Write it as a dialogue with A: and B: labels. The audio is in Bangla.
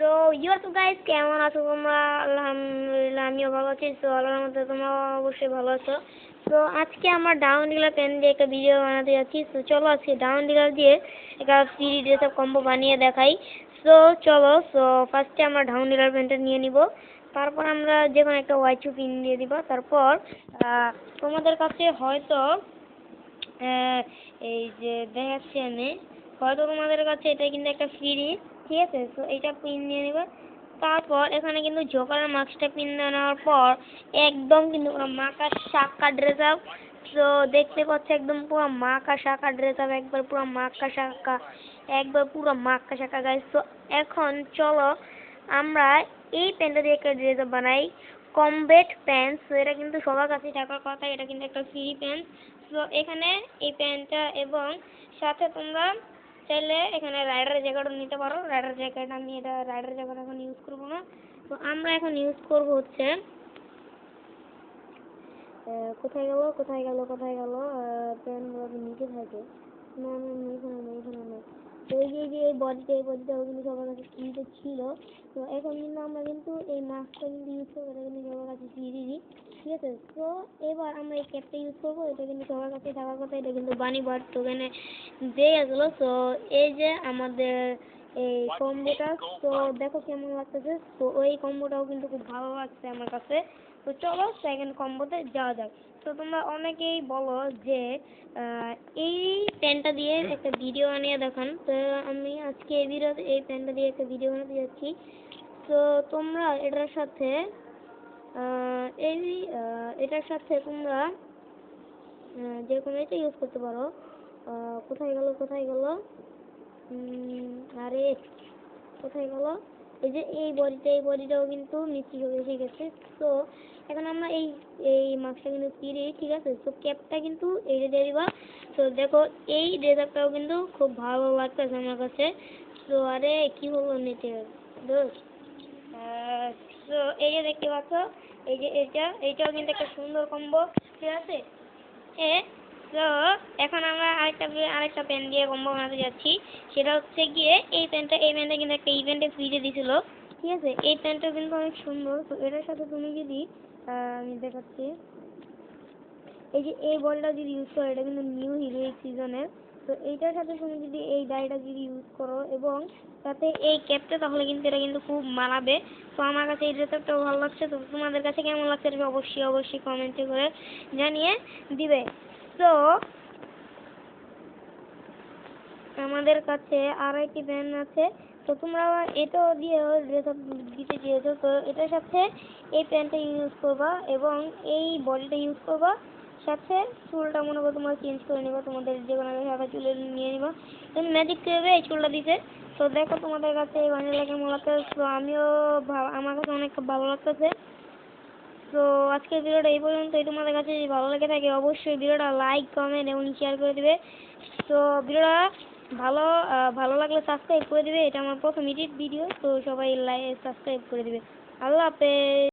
A: তো ইউর গাইস কেমন আছো তোমরা? আলহামদুলিল্লাহ আমিও ভালো আছি। তো আল্লাহর মধ্যে তোমরা অবশ্যই ভালো আছো। তো আজকে আমরা ডাউন ডিলার পেন দিয়ে একটা ভিডিও বানাতে যাচ্ছি। তো চলো আজকে ডাউন ডিলার দিয়ে একটা ফ্রি ড্রেস আপ কম্বো বানিয়ে দেখাই। তো চলো, ফার্স্টে আমরা ডাউন ডিলার পেনটা নিয়ে নিব, তারপর আমরা যে কোনো একটা ওয়াইচু পিন দিয়ে দিব। তারপর তোমাদের কাছে হয়তো এই যে দেখাচ্ছি আমি, হয়তো তোমাদের কাছে এটা কিন্তু একটা ফ্রি, ঠিক আছে? তো এইটা পিন নিয়ে নেবে। তারপর এখানে কিন্তু জোকারের মাস্কটা পিন নেওয়ার পর একদম কিন্তু পুরো মাকা শাকা ড্রেস আপ। তো দেখতে পাচ্ছ একদম পুরো মাকা শাকা ড্রেস আপ, একবার পুরো মাকা শাকা, একবার পুরো মাকা শাকা গাইস। তো এখন চলো আমরা এই প্যান্টটা দিয়ে একটা ড্রেস আপ বানাই, কমব্যাট প্যান্ট। তো এটা কিন্তু সবার কাছে থাকার কথা, এটা কিন্তু একটা ফ্রি প্যান্ট। তো এখানে এই প্যান্টটা এবং সাথে তোমরা চাইলে এখানে রাইডারের জ্যাকেটও নিতে পারো। রাইডার জ্যাকেট, আমি এটা রাইডার জ্যাকেট এখন ইউজ করবো না। তো আমরা এখন ইউজ করব হচ্ছে কোথায় গেল প্যান্টগুলো নিচে থাকে। না না এখানে না। তো এই বডিটাও কিন্তু সবার কাছে ফ্রিতে ছিল। তো এখন কিন্তু আমরা কিন্তু এই মাস্কটা কিন্তু ইউজ করবো, এটা কিন্তু সবার কাছে ফ্রি, ঠিক আছে? তো এবার আমরা এই ক্যাপটা ইউজ করবো, এটা কিন্তু সবার কাছে থাকার কথা, এটা কিন্তু বানি বার্ড টোকেনে দিয়ে গেছিলো। তো এই যে আমাদের এই কম্বোটা, তো দেখো কেমন লাগতেছে। তো ওই কম্বোটাও কিন্তু খুব ভালো লাগছে আমার কাছে। তো চলো সেকেন্ড কম্বোতে যাওয়া যাক। তো তোমরা অনেকেই বলো যে এই প্যান্টটা দিয়ে একটা ভিডিও বানিয়ে দেখান। তো আমি আজকে এই প্যান্টটা দিয়ে একটা ভিডিও বানাতে যাচ্ছি। তো তোমরা এটার সাথে এটার সাথে তোমরা যে কোনো এটা ইউজ করতে পারো। কোথায় গেল আরে কোথায় গেল? এই যে এই বডিটাও কিন্তু মিষ্টি হয়ে এসে গেছে। তো এখন আমরা এই মাস্কটা কিন্তু ফ্রি, ঠিক আছে? তো ক্যাপটা কিন্তু এইটা দিয়ে দিবা। তো দেখো এই ড্রেসআপটাও কিন্তু খুব ভালো লাগতেছে আমার কাছে। তো আরে কি হলো নেটের দোষ? তো এই যে দেখতে পাচ্ছ, এই যে এইটাও কিন্তু একটা সুন্দর কম্বো, ঠিক আছে? তো এখন আমরা আরেকটা পেন দিয়ে কম্বো বানাতে যাচ্ছি। সেটা হচ্ছে গিয়ে এই প্যান্টটা কিন্তু একটা ইভেন্টে ফ্রিতে দিছিল, ঠিক আছে? এই প্যান্টটা কিন্তু অনেক সুন্দর। তো এটার সাথে তুমি যদি আমি দেখাচ্ছি, এই যে এই বলটা যদি ইউজ করো, এটা কিন্তু নিউ হিরোইক সিজনের। তো এইটার সাথে তুমি যদি এই ডাইটা যদি ইউজ করো এবং সাথে এই ক্যাপটা, তাহলে কিন্তু এটা কিন্তু খুব মানাবে। তো আমার কাছে এই ড্রেসআপটাও ভালো লাগছে। তো তোমাদের কাছে কেমন লাগছে এটা অবশ্যই কমেন্টে করে জানিয়ে দিবে। তো আমাদের কাছে আর একটি প্যান আছে। তো তোমরা এটাও দিয়েও ড্রেস আপ দিতে চেয়েছো। তো এটার সাথে এই প্যান্টটা ইউজ করবা এবং এই বডিটা ইউজ করবা। সাথে চুলটা মনে করো তোমরা চেঞ্জ করে নিবা, তোমাদের যে কোনো সাদা চুলে নিয়ে নিবা। তুমি ম্যাজিক করবে এই চুলটা দিতে। তো দেখো তোমাদের কাছে এই বানিয়ে কেমন লাগতেছে। তো আমার কাছে অনেক ভালো লাগতেছে। তো আজকের ভিডিওটা এই পর্যন্তই। তোমাদের কাছে যদি ভালো লেগে থাকে অবশ্যই ভিডিওটা লাইক, কমেন্ট এবং শেয়ার করে দিবে। তো ভিডিওটা ভালো লাগলে সাবস্ক্রাইব করে দিবে। এটা আমার প্রথম এডিট ভিডিও, তো সবাই সাবস্ক্রাইব করে দিবে। আল্লাহ হাফেজ।